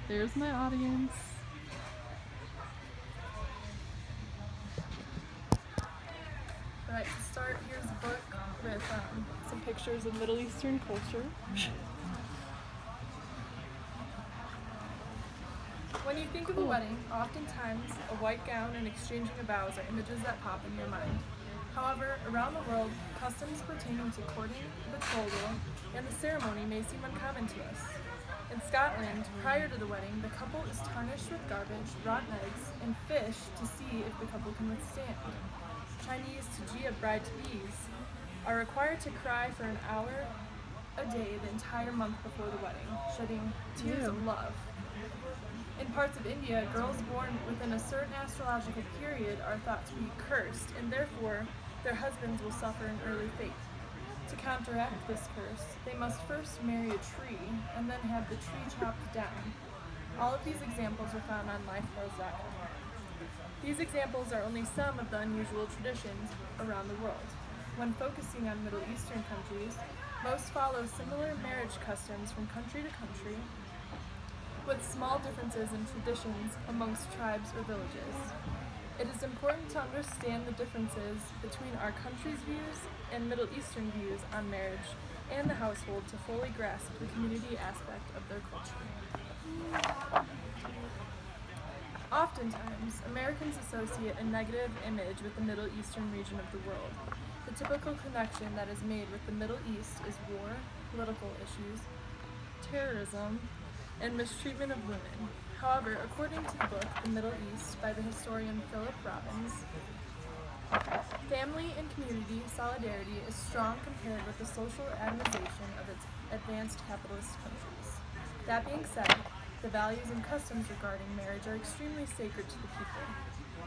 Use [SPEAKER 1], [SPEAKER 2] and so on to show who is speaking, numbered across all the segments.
[SPEAKER 1] There's my audience. Alright, to start, here's a book with some pictures of Middle Eastern culture. When you think of a wedding, oftentimes a white gown and exchanging of vows are images that pop in your mind. However, around the world, customs pertaining to courting, betrothal, and the ceremony may seem uncommon to us. In Scotland, prior to the wedding, the couple is tarnished with garbage, rotten eggs, and fish to see if the couple can withstand. Chinese Tujia bride-to-bees are required to cry for an hour a day the entire month before the wedding, shedding tears of love. In parts of India, girls born within a certain astrological period are thought to be cursed, and therefore their husbands will suffer an early fate. To counteract this curse, they must first marry a tree and then have the tree chopped down. All of these examples are found on lifehells.com. These examples are only some of the unusual traditions around the world. When focusing on Middle Eastern countries, most follow similar marriage customs from country to country, with small differences in traditions amongst tribes or villages. It is important to understand the differences between our country's views and Middle Eastern views on marriage and the household to fully grasp the community aspect of their culture. Oftentimes, Americans associate a negative image with the Middle Eastern region of the world. The typical connection that is made with the Middle East is war, political issues, terrorism, and mistreatment of women. However, according to the book The Middle East by the historian Philip Robbins, family and community solidarity is strong compared with the social atomization of its advanced capitalist countries. That being said, the values and customs regarding marriage are extremely sacred to the people.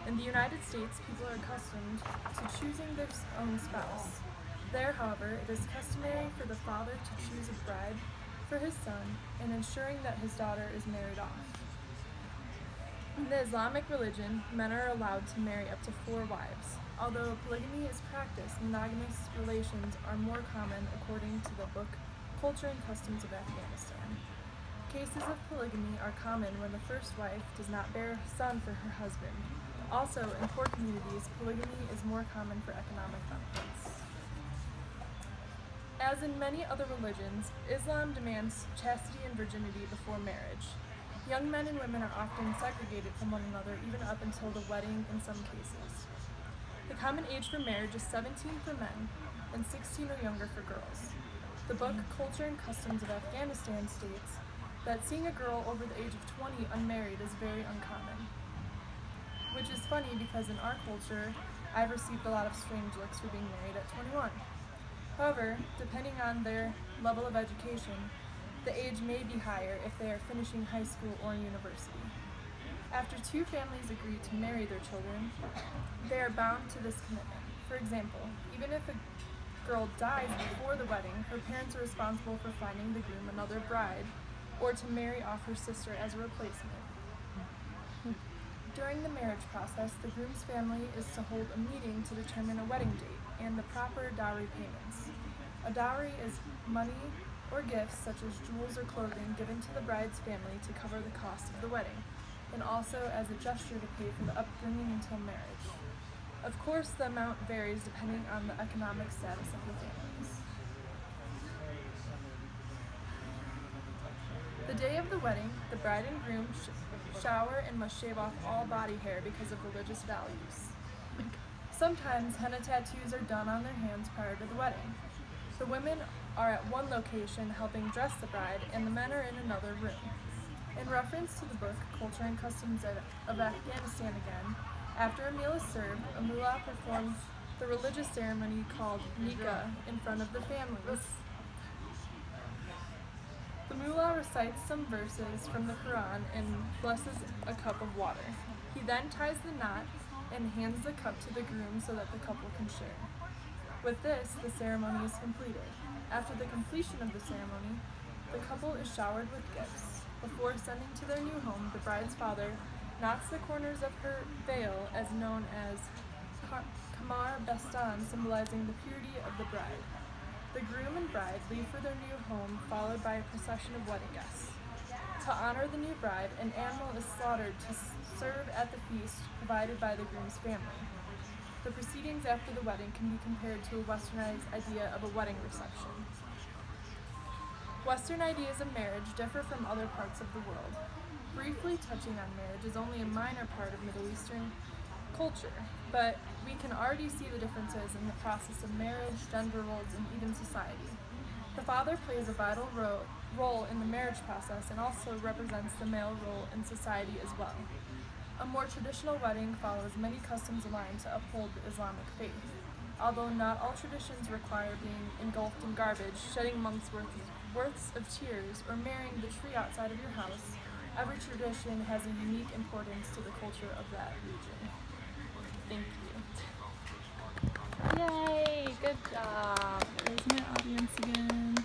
[SPEAKER 1] In the United States, people are accustomed to choosing their own spouse. There, however, it is customary for the father to choose a bride for his son and ensuring that his daughter is married off. In the Islamic religion, men are allowed to marry up to 4 wives. Although polygamy is practiced, monogamous relations are more common according to the book Culture and Customs of Afghanistan. Cases of polygamy are common when the first wife does not bear a son for her husband. Also, in poor communities, polygamy is more common for economic benefits. As in many other religions, Islam demands chastity and virginity before marriage. Young men and women are often segregated from one another even up until the wedding in some cases. The common age for marriage is 17 for men and 16 or younger for girls. The book Culture and Customs of Afghanistan states that seeing a girl over the age of 20 unmarried is very uncommon. Which is funny because in our culture, I've received a lot of strange looks for being married at 21. However, depending on their level of education, the age may be higher if they are finishing high school or university. After 2 families agree to marry their children, they are bound to this commitment. For example, even if a girl dies before the wedding, her parents are responsible for finding the groom another bride or to marry off her sister as a replacement. During the marriage process, the groom's family is to hold a meeting to determine a wedding date and the proper dowry payments. A dowry is money or gifts such as jewels or clothing given to the bride's family to cover the cost of the wedding, and also as a gesture to pay for the upbringing until marriage. Of course, the amount varies depending on the economic status of the families. The day of the wedding, the bride and groom shower and must shave off all body hair because of religious values. Sometimes henna tattoos are done on their hands prior to the wedding. The women are at one location helping dress the bride, and the men are in another room. In reference to the book Culture and Customs of Afghanistan again, after a meal is served, a mullah performs the religious ceremony called nikah in front of the families. The mullah recites some verses from the Quran and blesses a cup of water. He then ties the knot and hands the cup to the groom so that the couple can share. With this, the ceremony is completed. After the completion of the ceremony, the couple is showered with gifts. Before sending to their new home, the bride's father knots the corners of her veil as known as Kamar Bastan, symbolizing the purity of the bride. The groom and bride leave for their new home, followed by a procession of wedding guests. To honor the new bride, an animal is slaughtered to serve at the feast provided by the groom's family. The proceedings after the wedding can be compared to a westernized idea of a wedding reception. Western ideas of marriage differ from other parts of the world. Briefly touching on marriage is only a minor part of Middle Eastern culture, but we can already see the differences in the process of marriage, gender roles, and even society. The father plays a vital role in the marriage process and also represents the male role in society as well. A more traditional wedding follows many customs aligned to uphold the Islamic faith. Although not all traditions require being engulfed in garbage, shedding months' worths of tears, or marrying the tree outside of your house, every tradition has a unique importance to the culture of that region. Thank you.
[SPEAKER 2] Yay! Good job.
[SPEAKER 3] There's my audience again.